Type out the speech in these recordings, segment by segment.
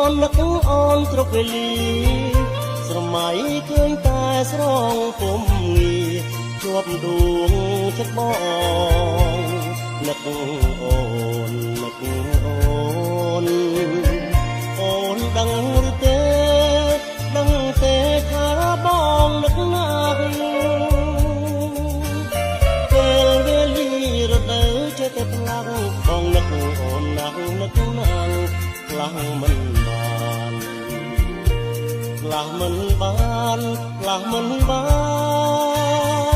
ននឹកអូនគ្រប់វេលាស្រមៃឃើញតែស្រងពុំងាជាប់ដួងចិត្តបងនឹកអូននឹកអូនដឹងឬទេដឹងទេថាបងនឹកណាស់ពេលវេលារដូវចេះតែផ្លាំងបងនឹកអូនណាស់នឹកណាស់ផ្លាំងមិនបានផ្លាស់មិនបានផ្លាស់មិនបា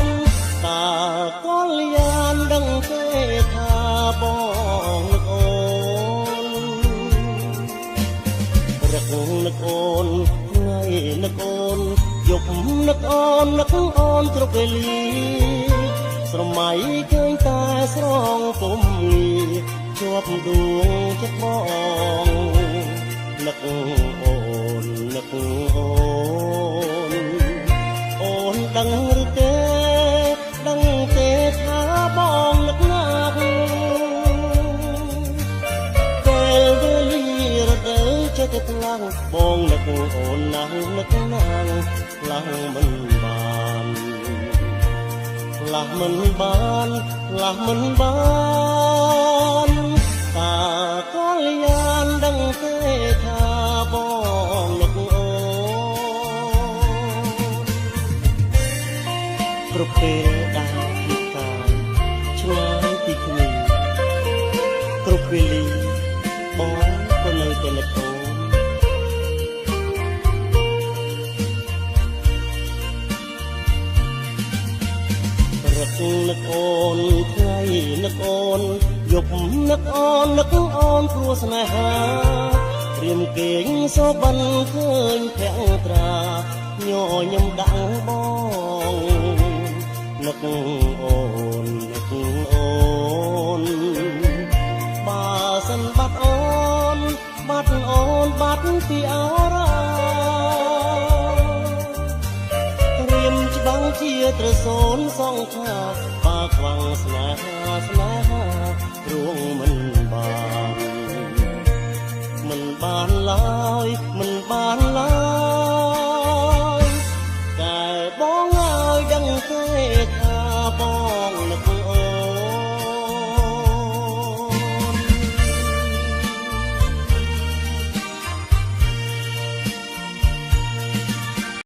នតើកលយានដឹងទេថាបងនឹកអូនរឹកនឹកអូនថ្ងៃនឹកអូនយប់នឹកអូននឹកអូនគ្រប់វេលាស្រមៃឃើញតែស្រងពុំងាជាប់ដួងចិត្តបងនឹកអូននឹកអូនដឹងឬទេដឹងទេថាបងនឹកណាស់ពេលវេលារដូវចេះតែផ្លាំងបងនឹកអូនណាស់នឹកណាស់ផ្លាំងមិនបានផ្លាស់មិនបានផ្លាស់មិនបានតើកលយានដឹងទេថាបងនឹកអូនប្រពេលដើរពីកាយឆ្ងាយពីគ្នាគ្រប់វេលាបងក៏នៅតែនឹកអូនរឹកនឹកអូនថ្ងៃនឹកអូនយប់នឹកអូននឹកអូនព្រោះស្នេហាព្រាមគេងសូបិនឃើញភក្ត្រាញញឹមដាក់បងនឹកអូននឹកអូនបើសិនបាត់អូនបាត់អូនបាត់ពីអរ៉ារៀមច្បាំងជាត្រសូនសងខាបាខ្វាំងស្នេហារួងមិនបានឡើយមិនបានឡើយតែបងឲ្យដឹងទេថាបង